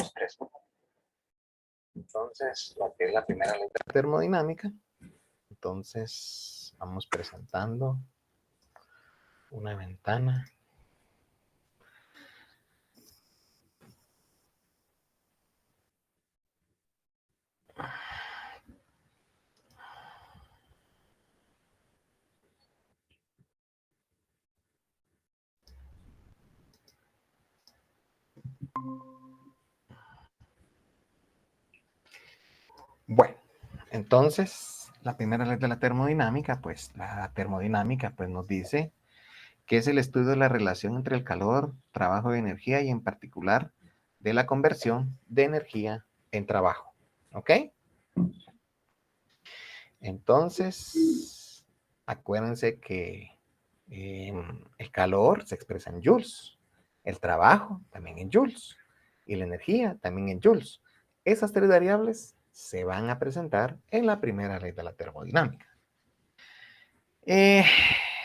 dos, tres. Entonces, lo que es la primera ley de la termodinámica. Entonces, vamos presentando una ventana. Bueno, entonces, la primera ley de la termodinámica, pues la termodinámica pues, nos dice que es el estudio de la relación entre el calor, trabajo y energía, y en particular de la conversión de energía en trabajo. ¿Ok? Entonces, acuérdense que el calor se expresa en joules, el trabajo también en joules, y la energía también en joules. Esas tres variables se van a presentar en la primera ley de la termodinámica.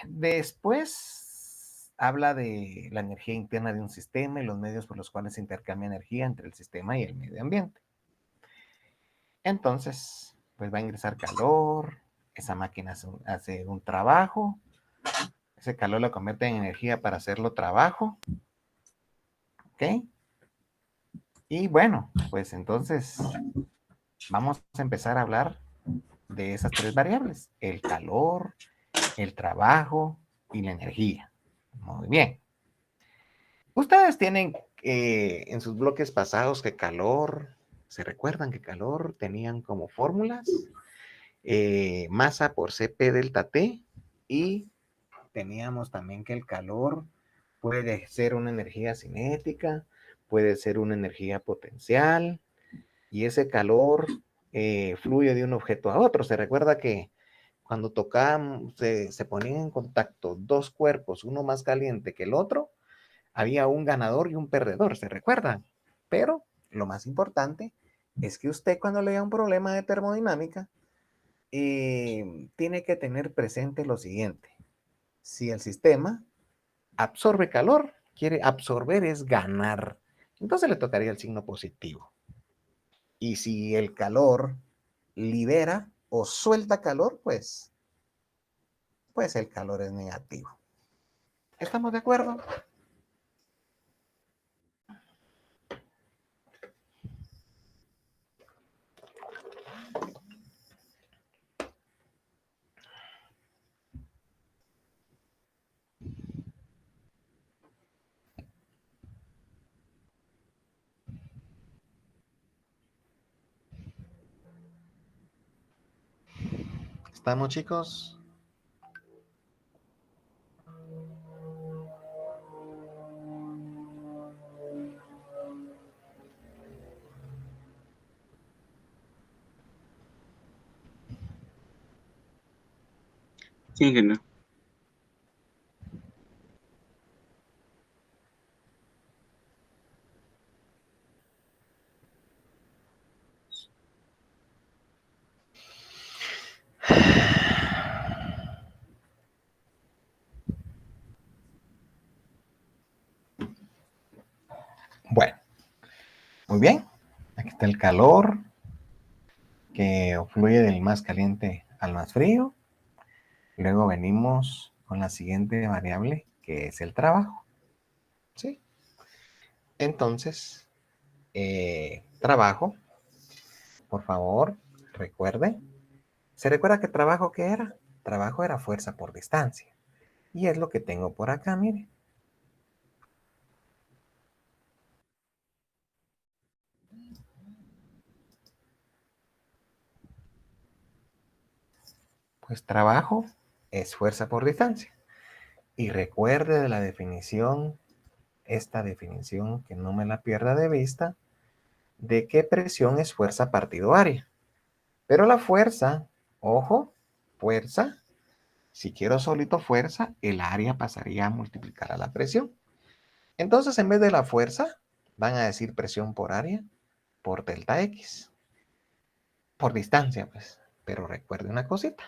Después habla de la energía interna de un sistema y los medios por los cuales se intercambia energía entre el sistema y el medio ambiente. Entonces, pues va a ingresar calor, esa máquina hace un trabajo, ese calor lo convierte en energía para hacerlo trabajo, ¿ok? Y bueno, pues entonces vamos a empezar a hablar de esas tres variables, el calor, el trabajo y la energía. Muy bien. Ustedes tienen en sus bloques pasados que calor, ¿se recuerdan que calor tenían como fórmulas? Masa por Cp delta T, y teníamos también que el calor puede ser una energía cinética, puede ser una energía potencial, y ese calor fluye de un objeto a otro. Se recuerda que cuando tocaban, se ponían en contacto dos cuerpos, uno más caliente que el otro, había un ganador y un perdedor, ¿se recuerdan? Pero lo más importante es que usted, cuando lea un problema de termodinámica, tiene que tener presente lo siguiente: si el sistema absorbe calor, quiere absorber es ganar, entonces le tocaría el signo positivo. Y si el calor libera o suelta calor, pues el calor es negativo. ¿Estamos de acuerdo? ¿Estamos, chicos? Sí, ingeniero. Bueno, muy bien. Aquí está el calor que fluye del más caliente al más frío. Luego venimos con la siguiente variable, que es el trabajo. ¿Sí? Entonces, trabajo, por favor, recuerde. ¿Se recuerda que trabajo qué era? Trabajo era fuerza por distancia. Y es lo que tengo por acá, mire. Pues trabajo es fuerza por distancia. Y recuerde de la definición, esta definición que no me la pierda de vista, de que presión es fuerza partido área. Pero la fuerza, ojo, fuerza, si quiero solito fuerza, el área pasaría a multiplicar a la presión. Entonces, en vez de la fuerza, van a decir presión por área por delta X. Por distancia, pues. Pero recuerde una cosita.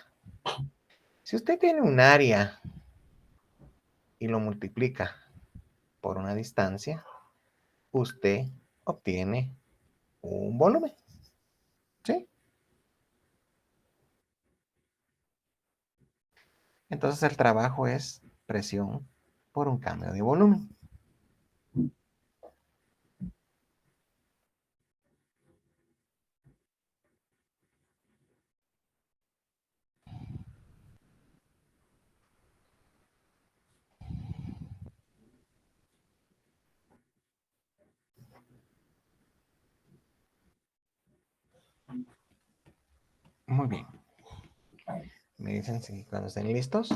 Si usted tiene un área y lo multiplica por una distancia, usted obtiene un volumen. ¿Sí? Entonces el trabajo es presión por un cambio de volumen. Muy bien. Me dicen si cuando estén listos.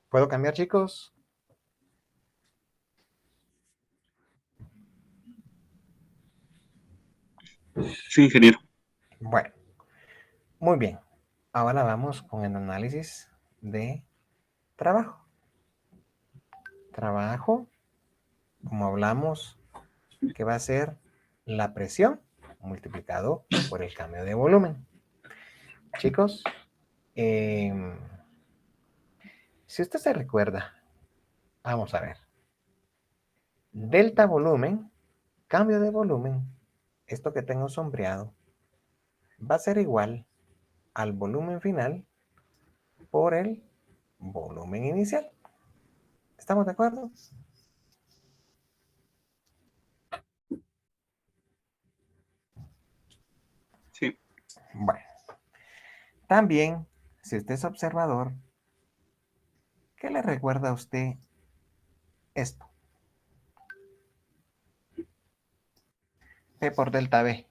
¿Puedo cambiar, chicos? Sí, ingeniero. Bueno, muy bien. Ahora vamos con el análisis de trabajo. Trabajo, como hablamos, que va a ser la presión multiplicado por el cambio de volumen. Chicos, si usted se recuerda, vamos a ver. Delta volumen, cambio de volumen, esto que tengo sombreado, va a ser igual al volumen final por el volumen inicial. ¿Estamos de acuerdo? Sí, Bueno, también, si usted es observador, ¿qué le recuerda a usted esto? P por delta B.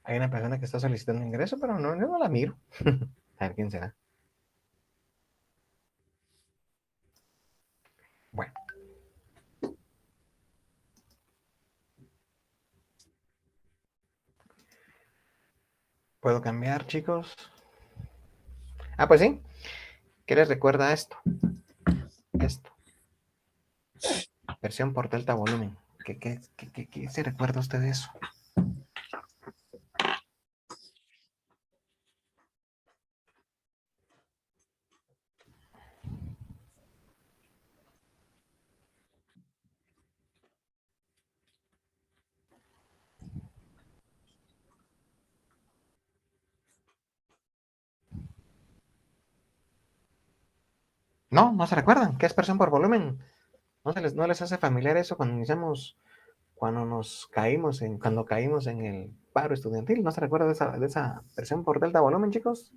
Hay una persona que está solicitando ingreso, pero no, yo no la miro. A ver quién será. Bueno, ¿puedo cambiar, chicos? Ah, pues sí. ¿Qué les recuerda esto? Esto. Presión por delta volumen. ¿Qué se recuerda usted de eso? No, no se recuerdan. ¿Qué es presión por volumen? No les hace familiar eso cuando iniciamos, cuando caímos en el paro estudiantil? ¿No se recuerda de esa presión por delta volumen, chicos?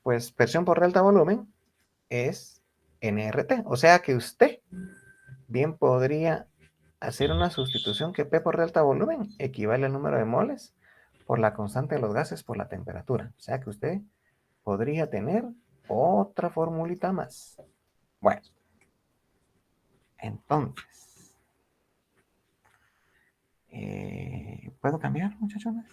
Pues presión por delta volumen es NRT. O sea que usted bien podría hacer una sustitución que P por delta volumen equivale al número de moles por la constante de los gases por la temperatura. O sea que usted podría tener otra formulita más. Bueno, entonces, ¿puedo cambiar, muchachones?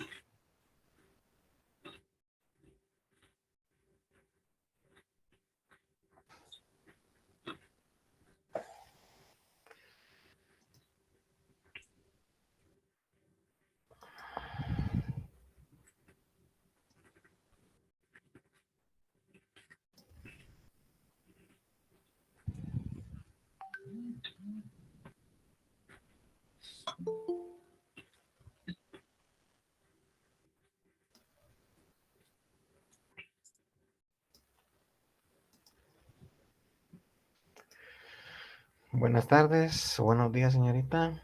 Buenas tardes, buenos días, señorita.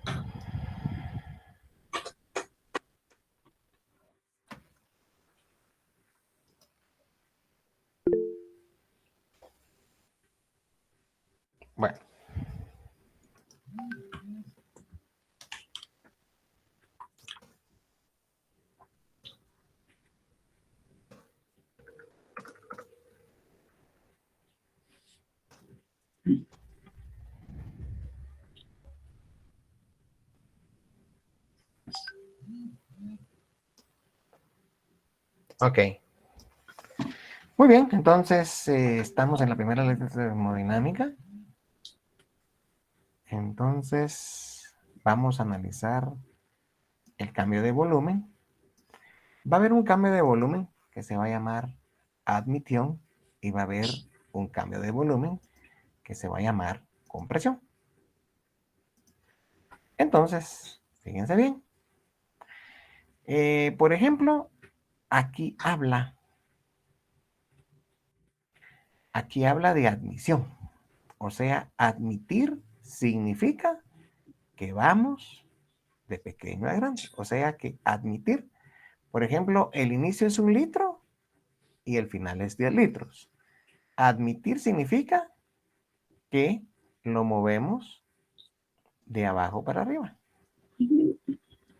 Bueno, ok. Muy bien, entonces estamos en la primera ley de termodinámica. Entonces vamos a analizar el cambio de volumen. Va a haber un cambio de volumen que se va a llamar admisión y va a haber un cambio de volumen que se va a llamar compresión. Entonces, fíjense bien. Por ejemplo, aquí habla de admisión. O sea, admitir significa que vamos de pequeño a grande. O sea que admitir, por ejemplo, el inicio es 1 litro y el final es 10 litros. Admitir significa que lo movemos de abajo para arriba.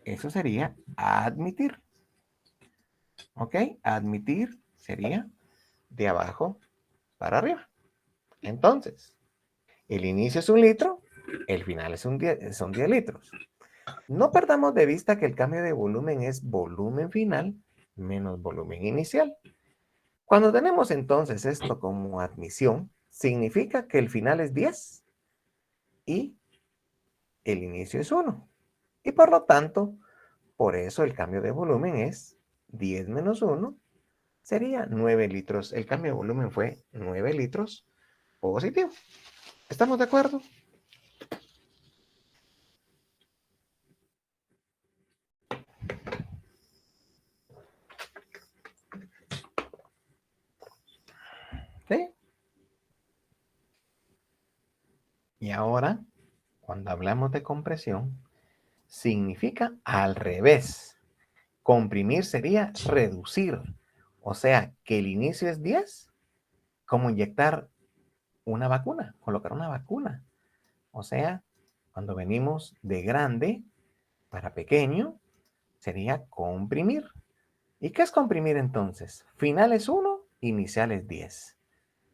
Eso sería admitir. ¿Ok? Admitir sería de abajo para arriba. Entonces, el inicio es 1 litro, el final son 10 litros. No perdamos de vista que el cambio de volumen es volumen final menos volumen inicial. Cuando tenemos entonces esto como admisión, significa que el final es 10 y el inicio es 1. Y por lo tanto, por eso el cambio de volumen es 10 menos 1, sería 9 litros. El cambio de volumen fue 9 litros positivo. ¿Estamos de acuerdo? ¿Sí? Y ahora, cuando hablamos de compresión, significa al revés. Comprimir sería reducir. O sea, que el inicio es 10, como inyectar una vacuna, colocar una vacuna. O sea, cuando venimos de grande para pequeño, sería comprimir. ¿Y qué es comprimir entonces? Final es 1, inicial es 10.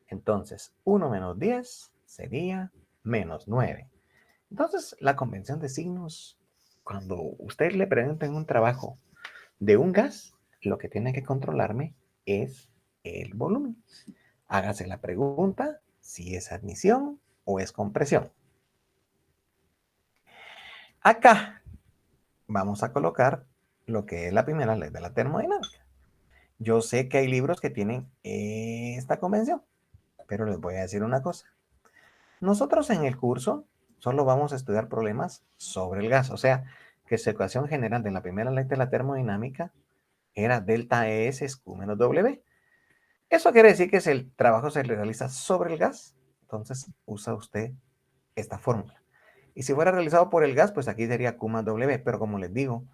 Entonces, 1 menos 10 sería menos 9. Entonces, la convención de signos, cuando usted le pregunten un trabajo de un gas, lo que tiene que controlarme es el volumen. Hágase la pregunta si es admisión o es compresión. Acá vamos a colocar lo que es la primera ley de la termodinámica. Yo sé que hay libros que tienen esta convención, pero les voy a decir una cosa. Nosotros en el curso solo vamos a estudiar problemas sobre el gas, o sea, que su ecuación general de la primera ley de la termodinámica era delta ES es Q menos W. Eso quiere decir que si el trabajo se realiza sobre el gas, entonces usa usted esta fórmula. Y si fuera realizado por el gas, pues aquí sería Q más W, pero como les digo,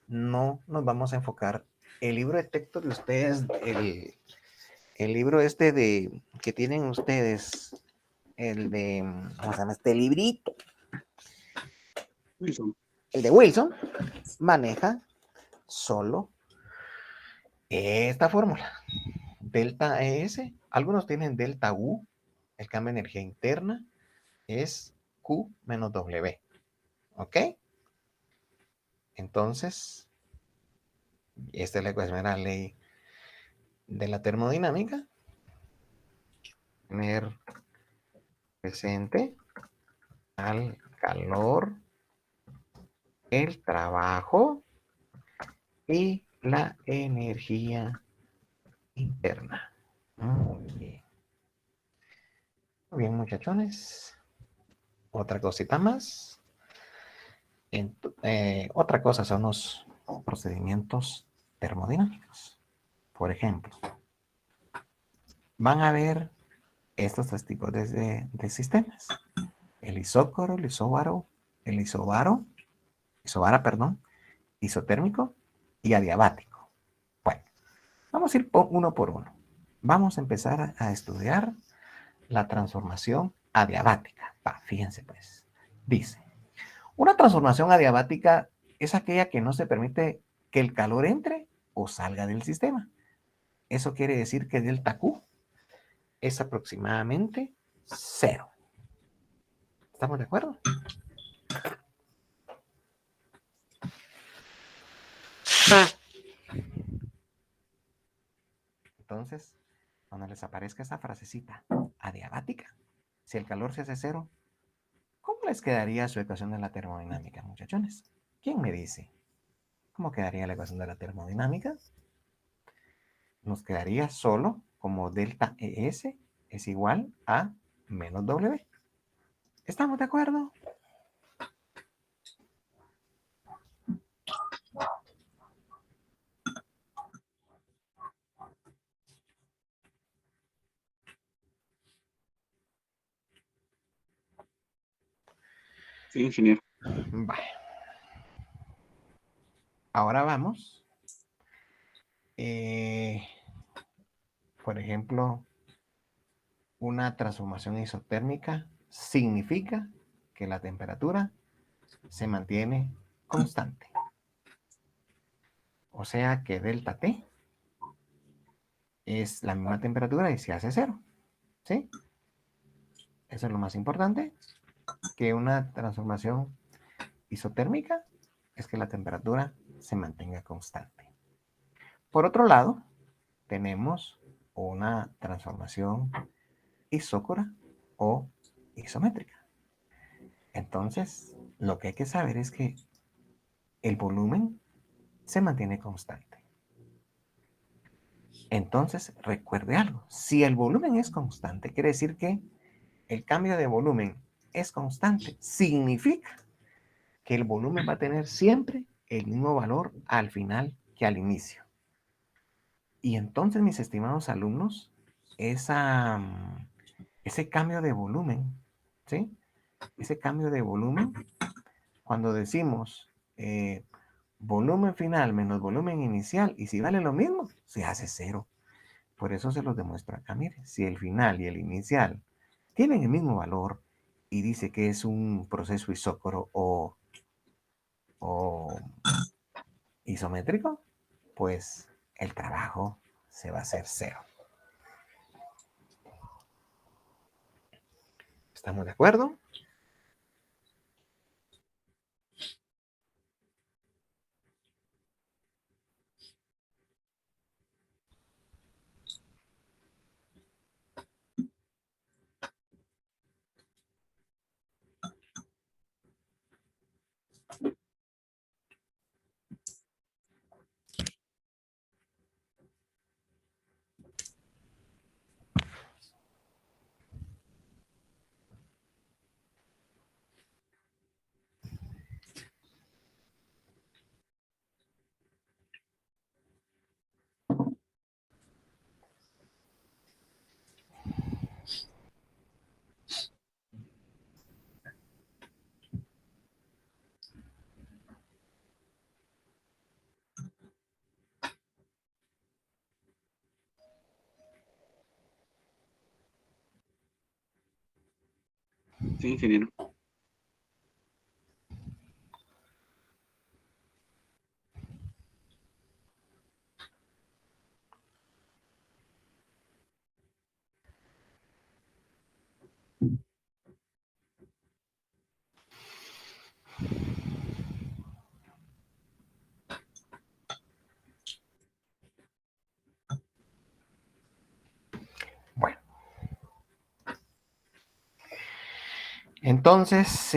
no nos vamos a enfocar. El libro de texto de ustedes, el libro este que tienen ustedes, el de, ¿cómo se llama? Este librito. Wilson. El de Wilson maneja solo esta fórmula. Delta ES, algunos tienen delta U, el cambio de energía interna es Q menos W. ¿Ok? Entonces, esta es la ecuación de la ley de la termodinámica. Tener presente al calor, el trabajo y la energía interna. Muy bien. Muy bien, muchachones. Otra cosita más. Otra cosa son los procedimientos termodinámicos. Por ejemplo, van a ver estos 3 tipos de sistemas. el isócoro, isobara, perdón, isotérmico y adiabático. Bueno, vamos a ir uno por uno. Vamos a empezar a estudiar la transformación adiabática. Fíjense pues. Dice, una transformación adiabática es aquella que no se permite que el calor entre o salga del sistema. Eso quiere decir que delta Q es aproximadamente 0. ¿Estamos de acuerdo? Entonces, cuando les aparezca esa frasecita adiabática, si el calor se hace 0, ¿cómo les quedaría su ecuación de la termodinámica, muchachones? ¿Quién me dice? ¿Cómo quedaría la ecuación de la termodinámica? Nos quedaría solo como delta ES es igual a menos W. ¿Estamos de acuerdo? Sí, ingeniero. Vale. Ahora vamos. Por ejemplo, una transformación isotérmica significa que la temperatura se mantiene constante. O sea que delta T es la misma temperatura y se hace 0. ¿Sí? Eso es lo más importante, que una transformación isotérmica es que la temperatura se mantenga constante. Por otro lado, tenemos una transformación isócora o isométrica. Entonces, lo que hay que saber es que el volumen se mantiene constante. Entonces, recuerde algo. Si el volumen es constante, quiere decir que el cambio de volumen es constante. Significa que el volumen va a tener siempre el mismo valor al final que al inicio. Y entonces, mis estimados alumnos, ese cambio de volumen, ¿sí? Ese cambio de volumen, cuando decimos volumen final menos volumen inicial, y si vale lo mismo, se hace 0. Por eso se los demuestro acá. Mire, si el final y el inicial tienen el mismo valor y dice que es un proceso isócoro o isométrico, pues el trabajo se va a hacer 0. ¿Estamos de acuerdo? Sí, ingeniero. Bueno, entonces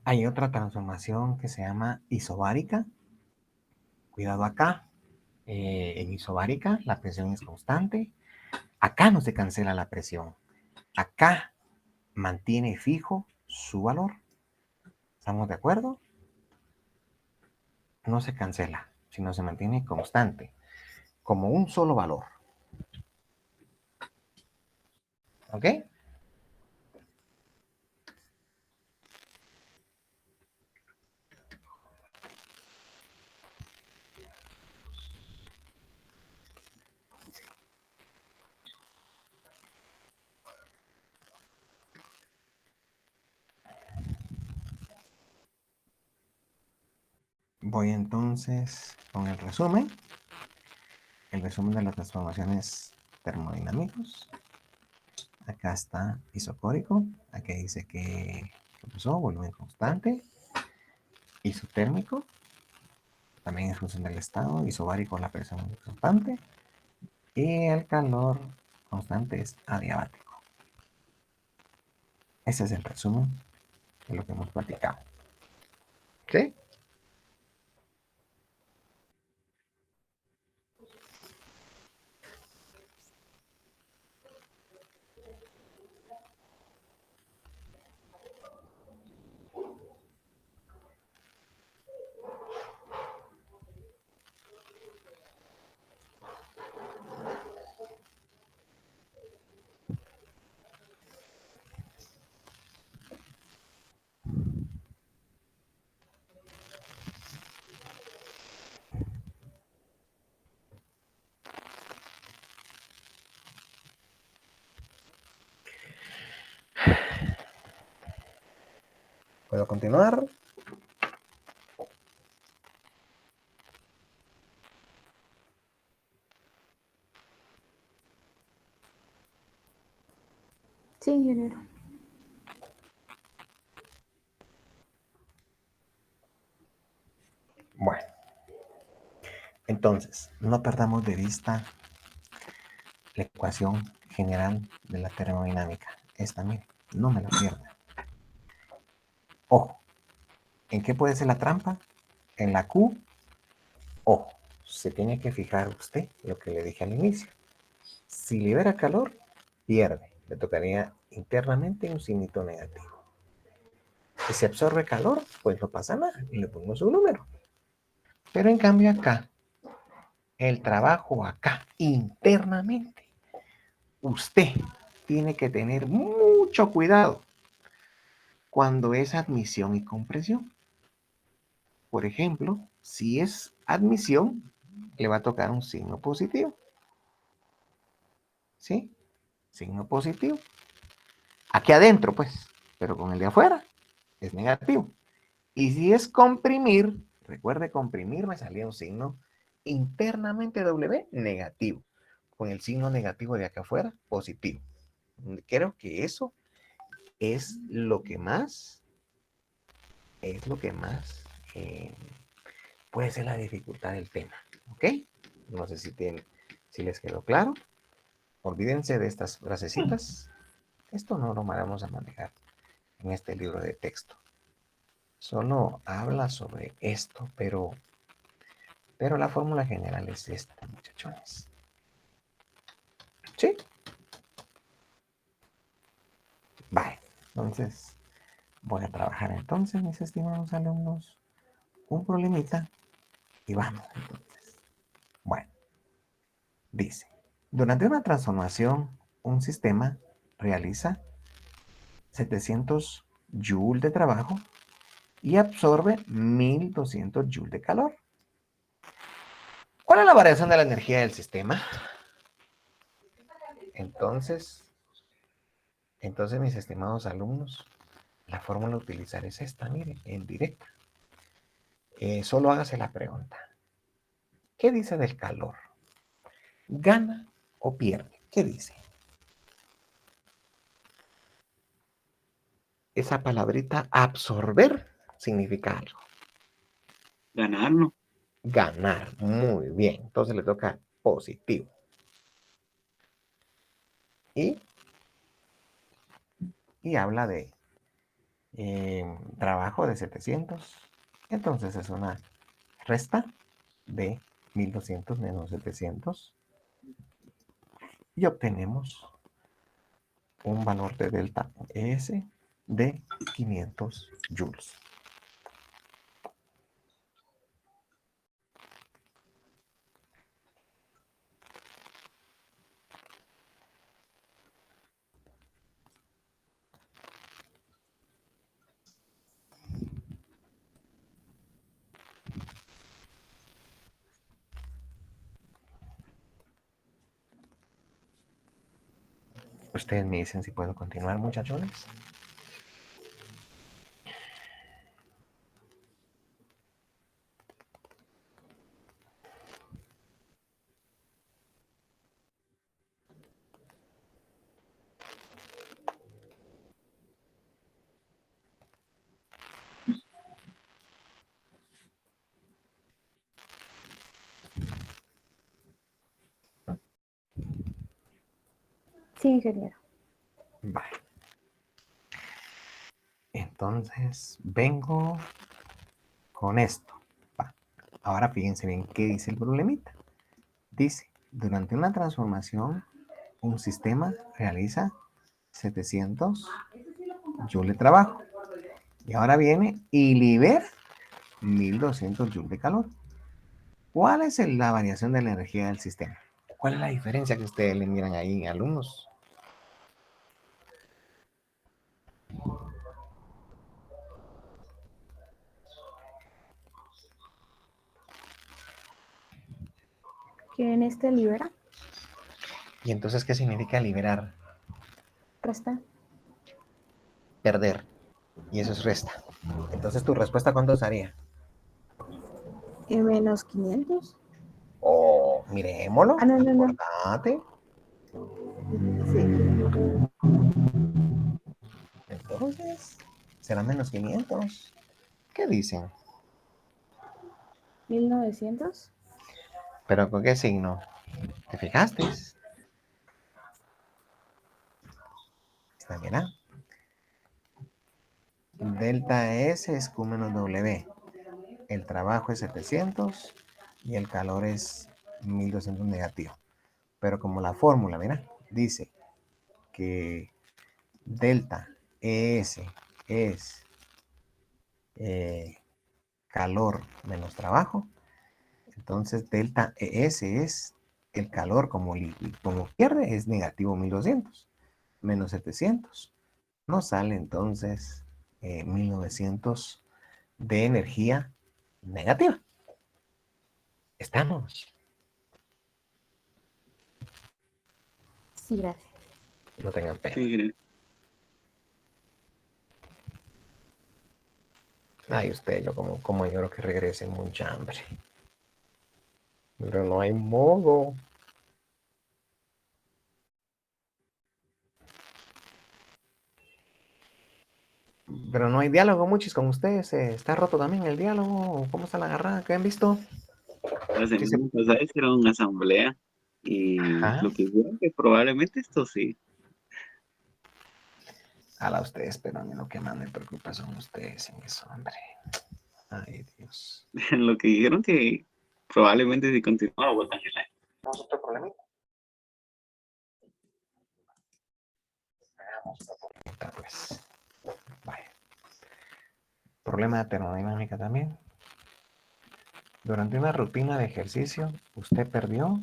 hay otra transformación que se llama isobárica. Cuidado acá. En isobárica la presión es constante. Acá no se cancela la presión. Acá mantiene fijo su valor. ¿Estamos de acuerdo? No se cancela, sino se mantiene constante, como un solo valor. ¿Ok? Voy entonces con el resumen. El resumen de las transformaciones termodinámicas. Acá está isocórico. Aquí dice que pasó, volumen constante. Isotérmico. También es función del estado. Isobárico, la presión constante. Y el calor constante es adiabático. Ese es el resumen de lo que hemos platicado. ¿Sí? ¿Puedo continuar? Sí, ingeniero. Bueno, entonces, no perdamos de vista la ecuación general de la termodinámica. Esta, mire, no me la pierda. Ojo, ¿en qué puede ser la trampa? En la Q. Ojo, se tiene que fijar usted lo que le dije al inicio. Si libera calor, pierde. Le tocaría internamente un signito negativo. Y si absorbe calor, pues no pasa nada. Y le ponemos un número. Pero en cambio acá, el trabajo acá, internamente, usted tiene que tener mucho cuidado cuando es admisión y compresión. Por ejemplo, si es admisión, le va a tocar un signo positivo. ¿Sí? Signo positivo. Aquí adentro, pues, pero con el de afuera es negativo. Y si es comprimir, recuerde comprimir, me salía un signo internamente W negativo. Con el signo negativo de acá afuera, positivo. Creo que eso es lo que más, eh, puede ser la dificultad del tema. ¿Ok? No sé si les quedó claro. Olvídense de estas frasecitas. Esto no lo vamos a manejar en este libro de texto. Solo habla sobre esto, pero la fórmula general es esta, muchachones. ¿Sí? Vale. Entonces, voy a trabajar entonces, mis estimados alumnos, un problemita y vamos entonces. Bueno, dice, durante una transformación, un sistema realiza 700 joules de trabajo y absorbe 1200 joules de calor. ¿Cuál es la variación de la energía del sistema? Entonces, mis estimados alumnos, la fórmula a utilizar es esta, miren, en directa. Solo hágase la pregunta. ¿Qué dice del calor? ¿Gana o pierde? ¿Qué dice? Esa palabrita absorber significa algo. Ganarlo. Ganar. Muy bien. Entonces le toca positivo. Y habla de trabajo de 700. Entonces es una resta de 1200 menos 700. Y obtenemos un valor de delta S de 500 joules. Ustedes me dicen si puedo continuar, muchachones. Sí, ingeniero. Vale. Entonces, vengo con esto. Va. Ahora fíjense bien qué dice el problemita. Dice, durante una transformación, un sistema realiza 700 joules de trabajo. Y ahora viene y libera 1200 joules de calor. ¿Cuál es la variación de la energía del sistema? ¿Cuál es la diferencia que ustedes le miran ahí, alumnos? Que en este libera, ¿Y entonces qué significa liberar? resta, Perder. Y eso es resta. Entonces, ¿tu respuesta cuánto sería? menos 500. Oh, miremoslo. Ah, no, no, no. Acordate. Sí. Entonces, será menos 500. ¿Qué dicen? 1900. ¿Pero con qué signo? ¿Te fijaste? Está bien, ¿ah? Delta S es Q menos W. El trabajo es 700 y el calor es 1200 negativo. Pero como la fórmula, mira, dice que delta ES es calor menos trabajo, entonces delta ES es el calor como pierde, es negativo 1200 menos 700. Nos sale entonces 1900 de energía negativa. ¿Estamos? Sí, gracias. No tengan pena. Sí, ingeniero. Ay, usted, yo como lloro que regrese mucha hambre. Pero no hay modo. Pero no hay diálogo, muchis, con ustedes. ¿Está roto también el diálogo? ¿Cómo está la agarrada? ¿Qué han visto? La Sí se... semana pasada hicieron una asamblea y Ajá. lo que dijeron que probablemente esto sí. A ustedes, pero a mí lo que más me preocupa son ustedes en eso, hombre. Ay, Dios. Lo que dijeron que probablemente si continuaba votan el año. ¿Tenemos otro problemita? Veamos otro problemita, pues. Vaya. Problema de termodinámica también. Durante una rutina de ejercicio, usted perdió.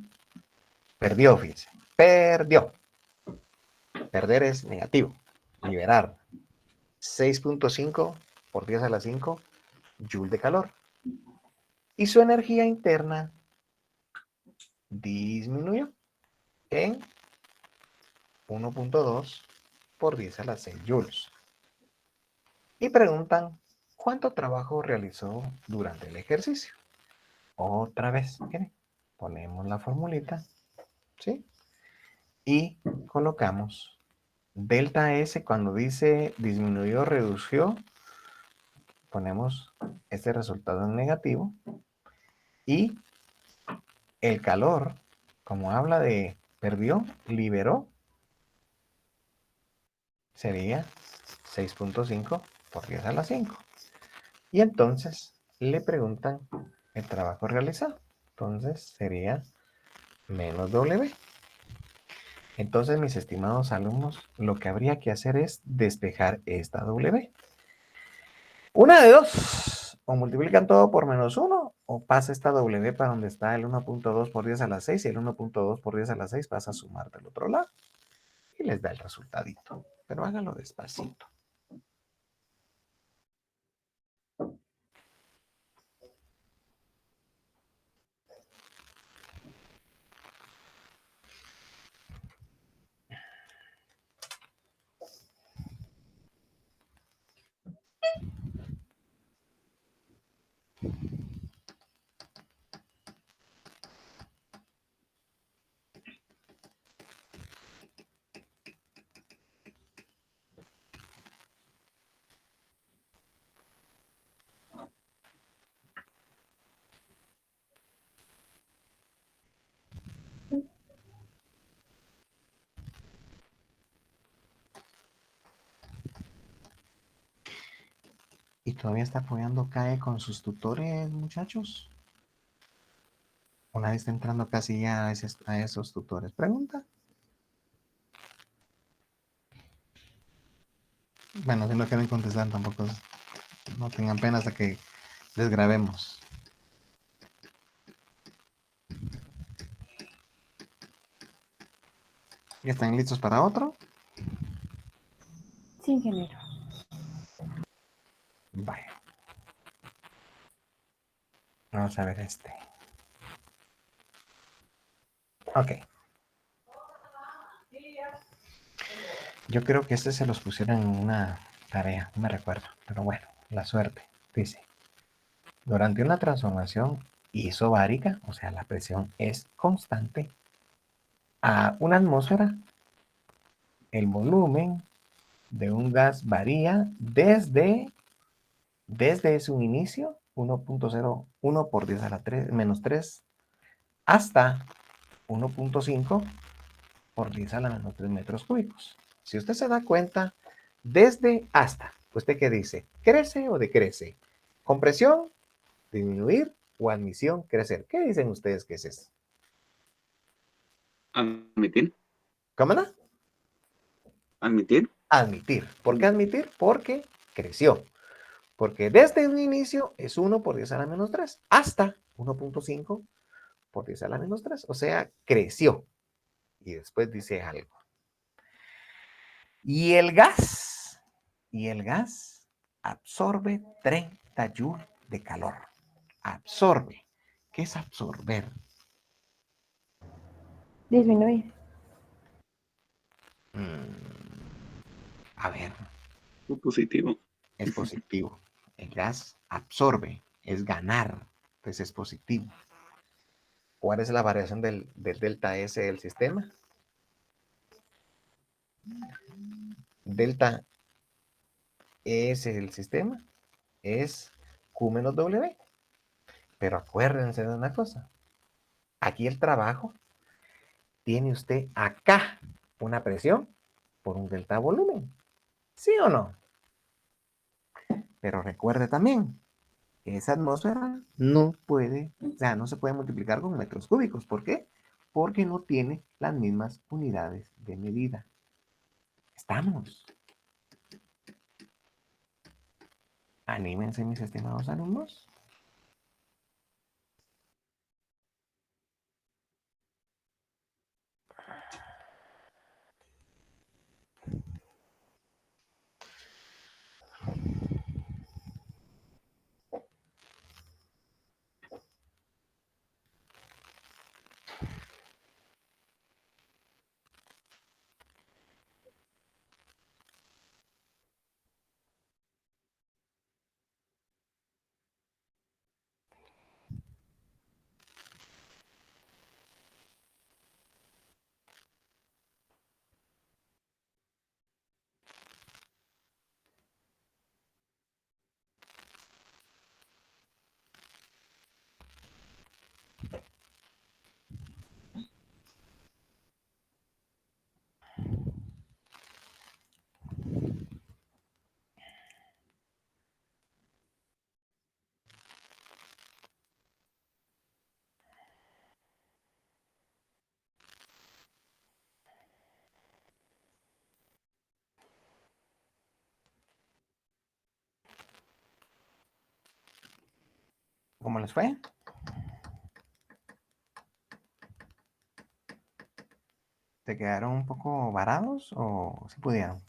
Perdió, fíjense. Perdió. Perder es negativo. Liberar 6.5 por 10 a la 5 joule de calor. Y su energía interna disminuyó en 1.2 por 10 a la 6 joules. Y preguntan, ¿cuánto trabajo realizó durante el ejercicio? Otra vez, miren, ponemos la formulita, ¿sí? Y colocamos delta S cuando dice disminuyó, redució, ponemos este resultado en negativo. Y el calor, como habla de perdió, liberó, sería 6.5 por 10 a la 5. Y entonces le preguntan el trabajo realizado. Entonces sería menos W. Entonces, mis estimados alumnos, lo que habría que hacer es despejar esta W. Una de dos. O multiplican todo por menos 1 o pasa esta W para donde está el 1.2 por 10 a la 6 y el 1.2 por 10 a la 6 pasa a sumar del otro lado y les da el resultadito. Pero háganlo despacito. todavía está apoyando CAE con sus tutores, muchachos? Una vez está entrando casi ya a esos tutores. ¿Pregunta? Bueno, si no quieren contestar tampoco, no tengan pena hasta que les grabemos. ¿Ya están listos para otro? Sí, ingeniero. Vaya. Vamos a ver este. Ok. Yo creo que este se los pusieron en una tarea, no me recuerdo, pero bueno, la suerte. Dice, durante una transformación isobárica, o sea, la presión es constante, a una atmósfera, el volumen de un gas varía desde su inicio, 1.01 por 10 a la 3, menos 3, hasta 1.5 por 10 a la menos 3 metros cúbicos. Si usted se da cuenta, desde hasta, ¿usted qué dice? ¿Crece o decrece? ¿Compresión, disminuir o admisión, crecer? ¿Qué dicen ustedes que es eso? Admitir. ¿Cómo no? Admitir. Admitir. ¿Por qué admitir? Porque creció. Porque desde un inicio es 1 por 10 a la menos 3 hasta 1.5 por 10 a la menos 3. O sea, creció. Y después dice algo. Y el gas, absorbe 30 joules de calor. Absorbe. ¿Qué es absorber? Disminuir. A ver, Positivo. es positivo. El gas absorbe, es ganar, entonces es positivo. ¿Cuál es la variación del delta S del sistema? Delta S del sistema es Q menos W. Pero acuérdense de una cosa. Aquí el trabajo tiene usted acá una presión por un delta volumen. ¿Sí o no? Pero recuerde también que esa atmósfera no puede, o sea, no se puede multiplicar con metros cúbicos. ¿Por qué? Porque no tiene las mismas unidades de medida. ¿Estamos? Anímense, mis estimados alumnos. ¿Cómo les fue? ¿Se quedaron un poco varados o si pudieron?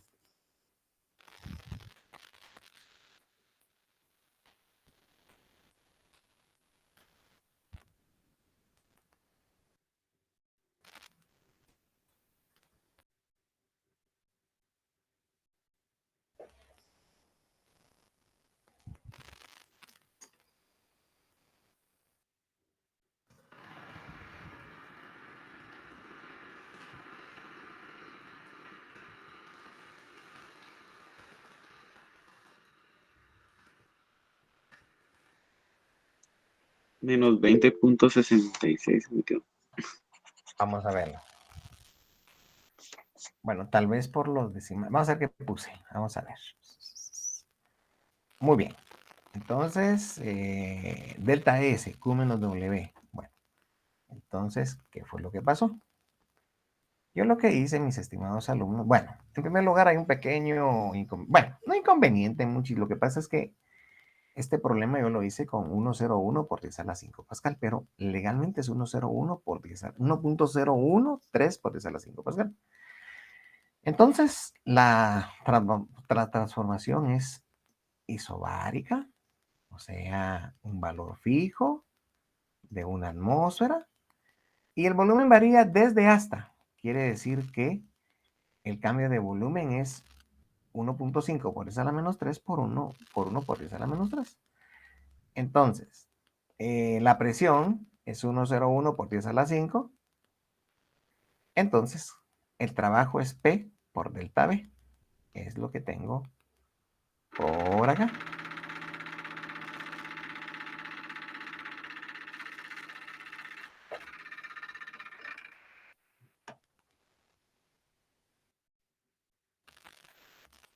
Menos 20.66 me quedo. Vamos a verlo. Bueno, tal vez por los decimales. Vamos a ver qué puse. Vamos a ver. Muy bien. Entonces, delta S, Q menos W. Bueno, entonces, ¿qué fue lo que pasó? Yo lo que hice, mis estimados alumnos, bueno, en primer lugar hay un pequeño, bueno, no inconveniente mucho, lo que pasa es que este problema yo lo hice con 101 por 10 a la 5 Pascal, pero legalmente es 101 por 10 a 1.013 por 10 a la 5 Pascal. Entonces, la transformación es isobárica, o sea, un valor fijo de una atmósfera, y el volumen varía desde hasta. Quiere decir que el cambio de volumen es 1.5 por 10 a la menos 3 por 1 por 10 a la menos 3. Entonces, la presión es 101 por 10 a la 5. Entonces, el trabajo es P por delta B. Es lo que tengo por acá.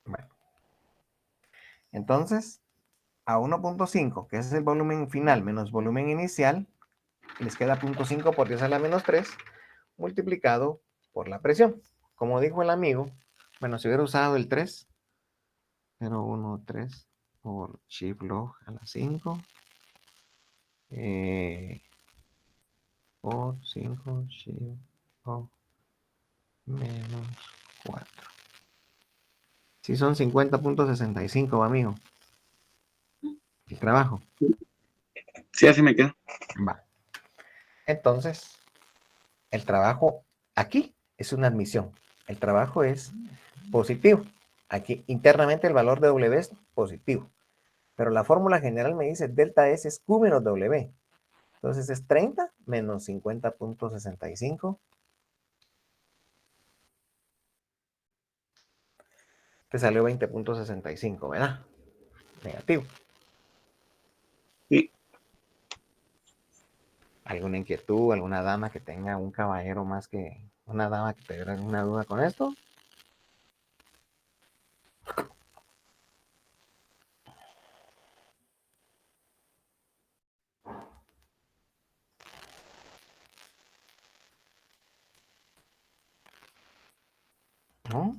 Bueno, entonces, a 1.5, que es el volumen final menos volumen inicial, les queda 0.5 por 10 a la menos 3 multiplicado por la presión. Como dijo el amigo, bueno, si hubiera usado el 3, 0.13 por shift log a la 5 por 5 shift log menos 4. Si son 50.65, amigo. El trabajo. Sí, así me queda. Va. Entonces, el trabajo aquí es una admisión. El trabajo es positivo. Aquí internamente el valor de W es positivo. Pero la fórmula general me dice delta S es Q menos W. Entonces es 30 menos 50.65. Te salió 20.65, ¿verdad? Negativo. Sí. ¿Alguna inquietud? ¿Alguna dama que tenga un caballero más que una dama que tenga una duda con esto? ¿No?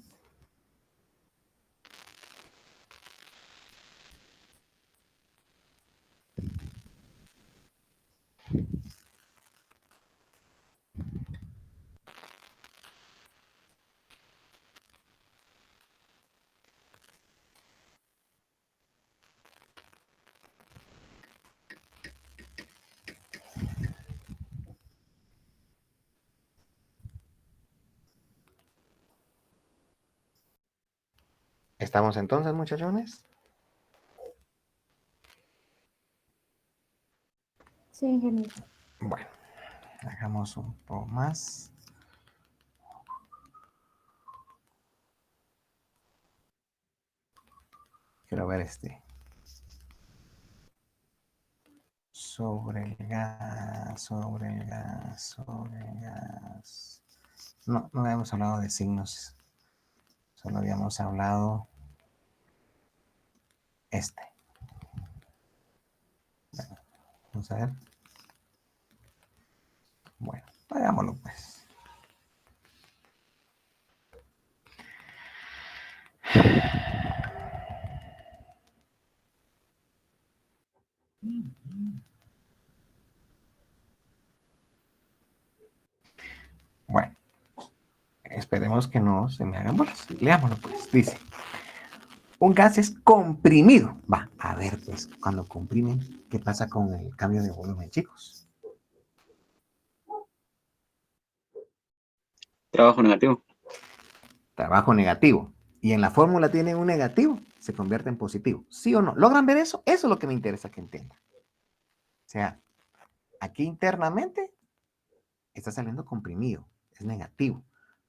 ¿Estamos entonces, muchachones? Sí, ingeniero. Bueno, hagamos un poco más. Quiero ver sobre el gas, sobre el gas, sobre el gas. No, no habíamos hablado de signos. Solo habíamos hablado Bueno, vamos a ver. Bueno, hagámoslo pues. Bueno, esperemos que no se me hagan bolas. Leámoslo pues. Dice, un gas es comprimido. Va, a ver pues, cuando comprimen, ¿qué pasa con el cambio de volumen, chicos? Trabajo negativo. Trabajo negativo. Y en la fórmula tiene un negativo, se convierte en positivo. ¿Sí o no? ¿Logran ver eso? Eso es lo que me interesa que entiendan. O sea, aquí internamente está saliendo comprimido, es negativo.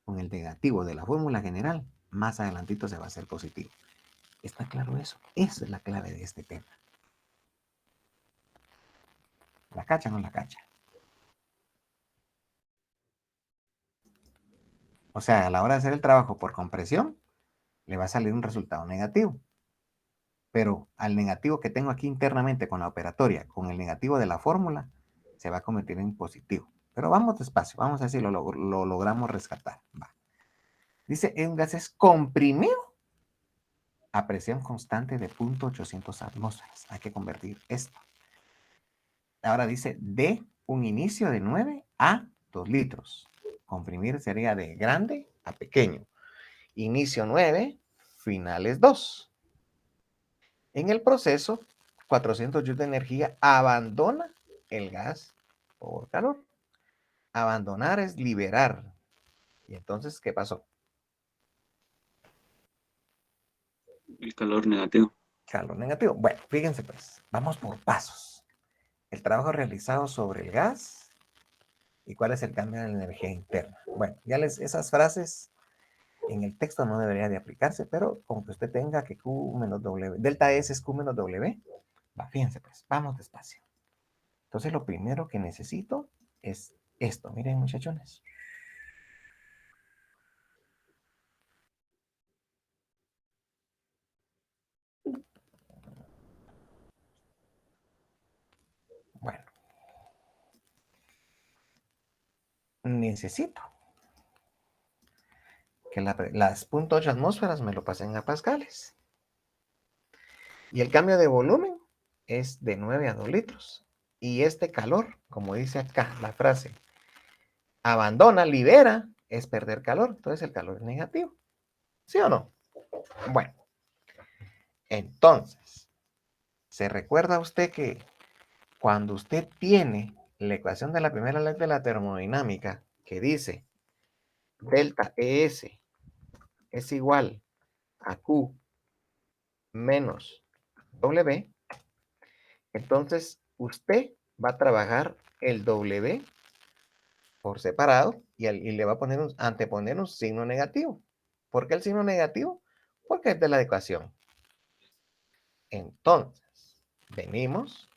Con el negativo de la fórmula general, más adelantito se va a hacer positivo. ¿Está claro eso? Esa es la clave de este tema. ¿La cacha o no la cacha? O sea, a la hora de hacer el trabajo por compresión, le va a salir un resultado negativo. pero al negativo que tengo aquí internamente con la operatoria, con el negativo de la fórmula, se va a convertir en positivo. Pero vamos despacio, vamos a ver si lo logramos rescatar. Va. Dice, un gas es comprimido a presión constante de 0.800 atmósferas. Hay que convertir esto. Ahora dice, de un inicio de 9 a 2 litros. Comprimir sería de grande a pequeño. Inicio 9, finales 2. En el proceso, 400 joules de energía abandona el gas por calor. Abandonar es liberar. Y entonces, ¿qué pasó? El calor negativo. Calor negativo. Bueno, fíjense pues, vamos por pasos. El trabajo realizado sobre el gas y cuál es el cambio de la energía interna. Bueno, ya esas frases en el texto no debería de aplicarse, pero con que usted tenga que Q menos W, delta S es Q menos W, va, fíjense pues, vamos despacio. Entonces lo primero que necesito es esto. Miren, muchachones. Bueno, necesito que las 0.8 atmósferas me lo pasen a pascales. Y el cambio de volumen es de 9 a 2 litros. Y este calor, como dice acá la frase, abandona, libera, es perder calor. Entonces el calor es negativo. ¿Sí o no? Bueno, entonces, ¿se recuerda usted que cuando usted tiene la ecuación de la primera ley de la termodinámica que dice delta ES es igual a Q menos W, entonces usted va a trabajar el W por separado y le va a anteponer un signo negativo. ¿Por qué el signo negativo? Porque es de la ecuación. Entonces, venimos,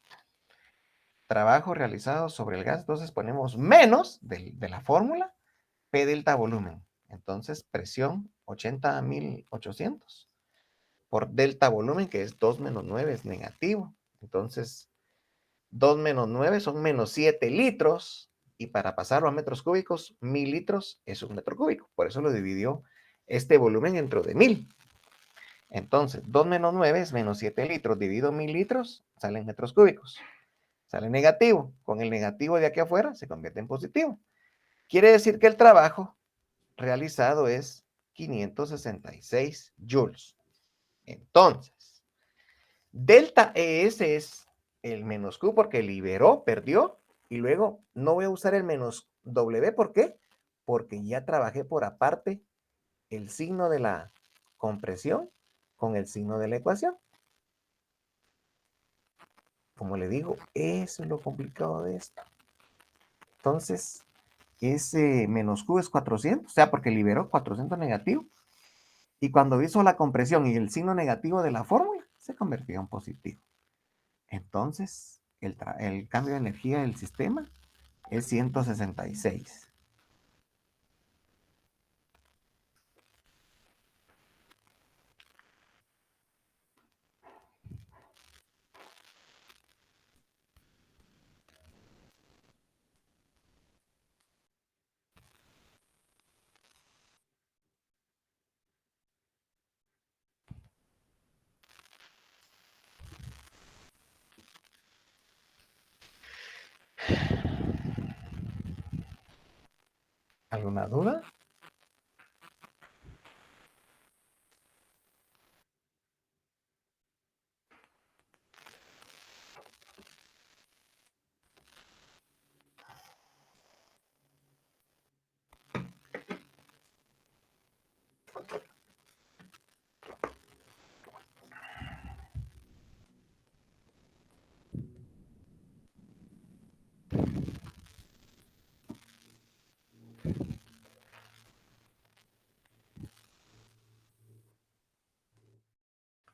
trabajo realizado sobre el gas, entonces ponemos menos de la fórmula, P delta volumen. Entonces, presión 80 a 1800 por delta volumen, que es 2 menos 9, es negativo. Entonces, 2 menos 9 son menos 7 litros. Y para pasarlo a metros cúbicos, 1000 litros es un metro cúbico. Por eso lo dividió este volumen dentro de 1000. Entonces, 2 menos 9 es menos 7 litros. Dividido 1000 litros, salen metros cúbicos. Sale negativo. Con el negativo de aquí afuera se convierte en positivo. Quiere decir que el trabajo realizado es 566 joules. Entonces, delta ES es el menos Q porque liberó, perdió, y luego no voy a usar el menos W. ¿Por qué? Porque ya trabajé por aparte el signo de la compresión con el signo de la ecuación. Como le digo, eso es lo complicado de esto. Entonces, ese menos Q es 400, o sea, porque liberó 400 negativo. Y cuando hizo la compresión y el signo negativo de la fórmula, se convirtió en positivo. Entonces, el cambio de energía del sistema es 166. ¿Alguna duda?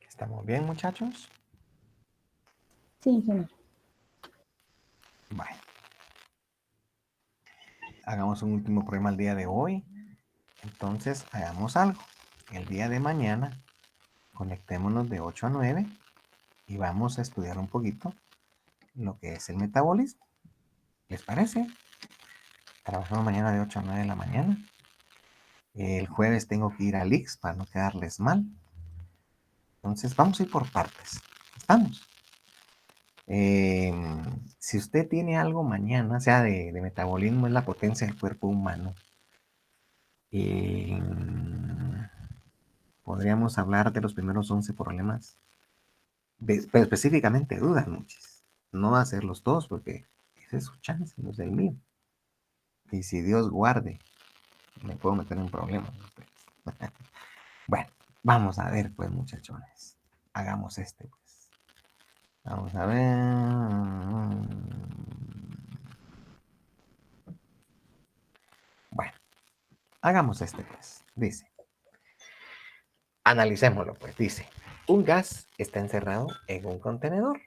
¿Estamos bien, muchachos? Sí, ingeniero. Bueno. Hagamos un último problema el día de hoy. Entonces, hagamos algo. El día de mañana, conectémonos de 8 a 9 y vamos a estudiar un poquito lo que es el metabolismo. ¿Les parece? Trabajamos mañana de 8 a 9 de la mañana. El jueves tengo que ir al IX para no quedarles mal. Entonces vamos a ir por partes. ¿Estamos? Si usted tiene algo mañana, sea de metabolismo, es la potencia del cuerpo humano. Podríamos hablar de los primeros 11 problemas, pero específicamente dudas, muchas. No hacerlos todos porque ese es su chance, no es el mío. Y si Dios guarde, me puedo meter en problemas. Bueno, vamos a ver, pues, muchachones. Hagamos este, pues. Vamos a ver. Bueno, hagamos este, pues. Dice. Analicémoslo, pues. Dice. Un gas está encerrado en un contenedor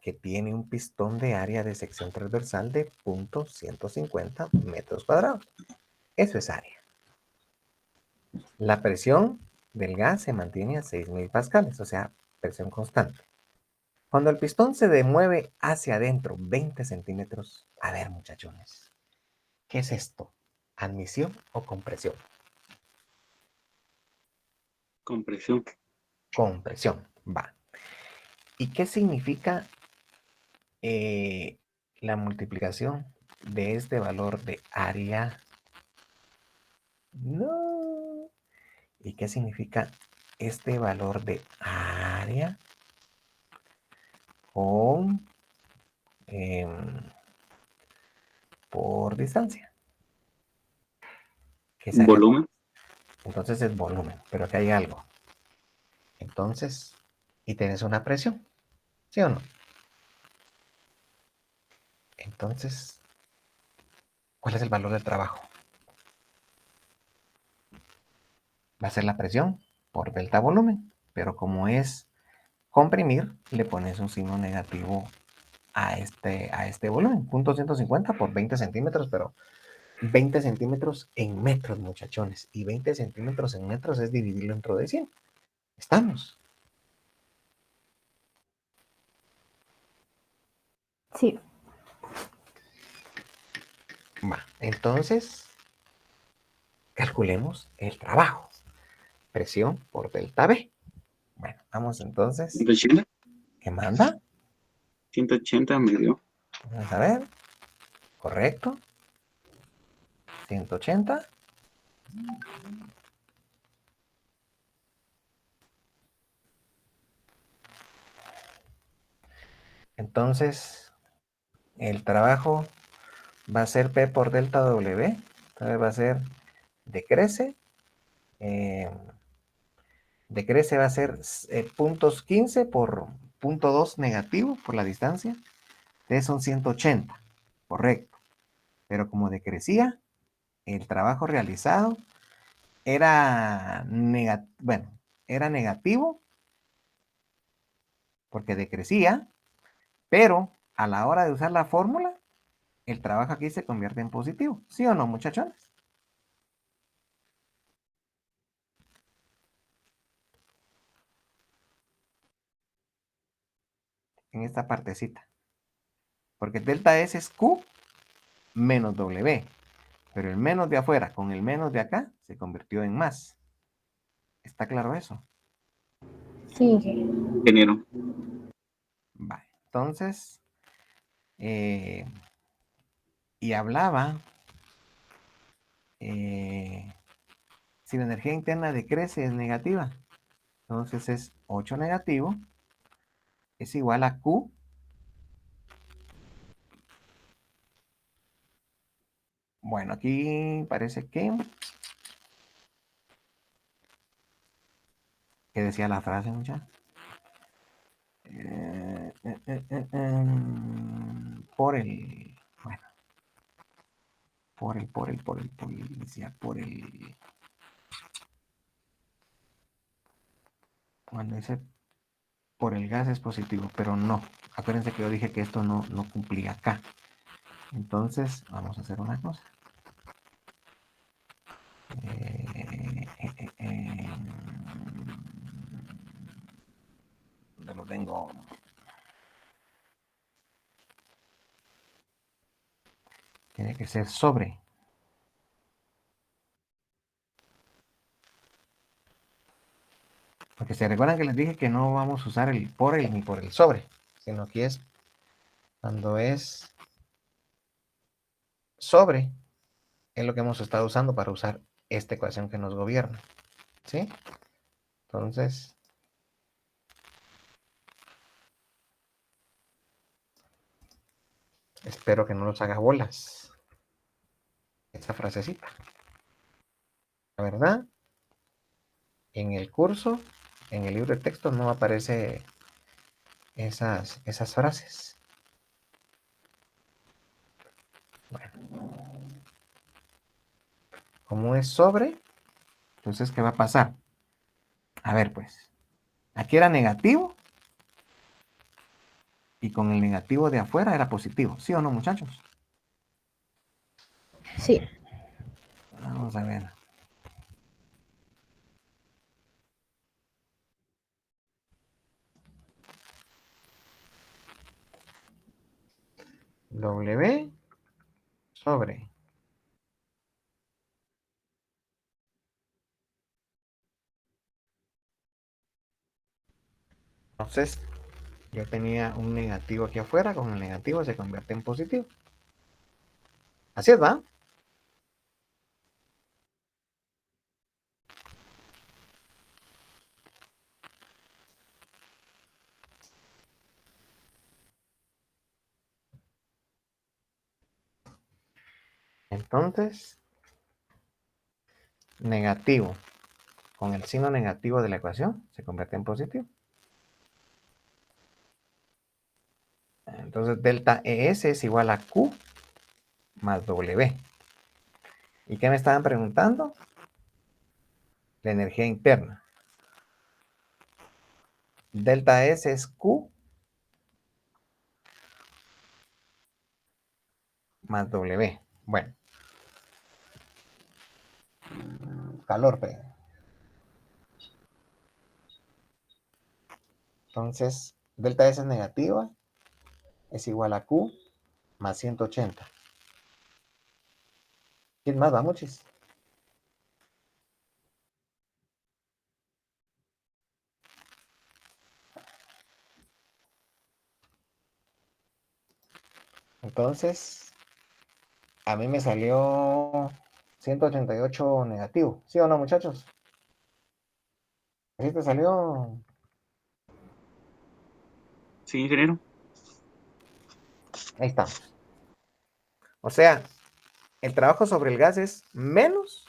que tiene un pistón de área de sección transversal de 0.150 metros cuadrados. Eso es área. La presión del gas se mantiene a 6.000 pascales, o sea, presión constante. Cuando el pistón se mueve hacia adentro 20 centímetros, a ver, muchachones, ¿qué es esto? ¿Admisión o compresión? Compresión. Compresión, va. ¿Y qué significa la multiplicación de este valor de área? No. ¿Y qué significa este valor de área con por distancia? ¿Qué es área? Volumen. Entonces es volumen, pero aquí hay algo. Entonces, y tienes una presión, ¿sí o no? Entonces, ¿cuál es el valor del trabajo? Va a ser la presión por delta volumen, pero como es comprimir, le pones un signo negativo a este volumen, 0.150 por 20 centímetros, pero 20 centímetros en metros, muchachones, y 20 centímetros en metros es dividirlo entre 100. ¿Estamos? Sí. Va, entonces, calculemos el trabajo. Presión por delta B. Bueno, vamos entonces. 180. ¿Qué manda? 180 me dio. Vamos a ver. Correcto. 180. Entonces, el trabajo va a ser P por delta W. Entonces va a ser decrece. Decrece va a ser puntos 15 por punto 2 negativo por la distancia. Entonces son 180. Correcto. Pero como decrecía, el trabajo realizado era era negativo porque decrecía, pero a la hora de usar la fórmula, el trabajo aquí se convierte en positivo. ¿Sí o no, muchachones? En esta partecita. Porque delta S es Q menos W. Pero el menos de afuera con el menos de acá se convirtió en más. ¿Está claro eso? Sí. Ingeniero. Vale. Entonces, y hablaba, si la energía interna decrece es negativa. Entonces es 8 negativo es igual a Q bueno, aquí parece que decía la frase, muchachos. Por el, bueno, decía, cuando dice por el gas es positivo, pero no. Acuérdense que yo dije que esto no cumplía acá. Entonces, vamos a hacer una cosa. ¿Dónde lo tengo? Tiene que ser sobre. Porque se recuerdan que les dije que no vamos a usar el por el ni por el sobre, sino que es cuando es sobre, es lo que hemos estado usando para usar esta ecuación que nos gobierna. ¿Sí? Entonces, espero que no nos haga bolas esta frasecita. La verdad, en el curso, en el libro de texto, no aparece esas frases. Bueno, como es sobre, entonces, ¿qué va a pasar? A ver, pues, aquí era negativo y con el negativo de afuera era positivo. ¿Sí o no, muchachos? Sí. Vamos a ver. W sobre. Entonces, yo tenía un negativo aquí afuera, con el negativo se convierte en positivo. Así es, ¿va? Entonces, negativo con el signo negativo de la ecuación se convierte en positivo. Entonces, delta ES es igual a Q más W. ¿Y qué me estaban preguntando? La energía interna. Delta S es Q más W. Bueno. Calor, pero. Entonces, delta S es negativa, es igual a Q más 180. ¿Quién más va, muchis? Entonces, a mí me salió 188 negativo. ¿Sí o no, muchachos? ¿Sí te salió? Sí, ingeniero. Ahí estamos. O sea, el trabajo sobre el gas es menos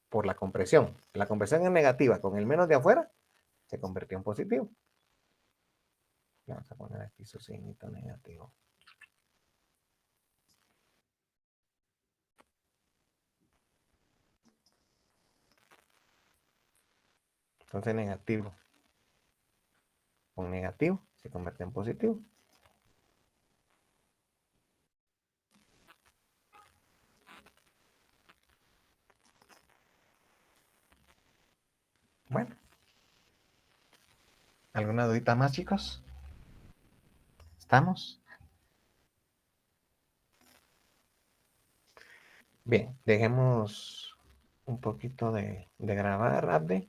por la compresión. La compresión es negativa. Con el menos de afuera, se convirtió en positivo. Vamos a poner aquí su signito negativo. Entonces negativo con negativo se convierte en positivo. Bueno, ¿alguna dudita más, chicos? ¿Estamos? Bien, dejemos un poquito de grabar, Abde.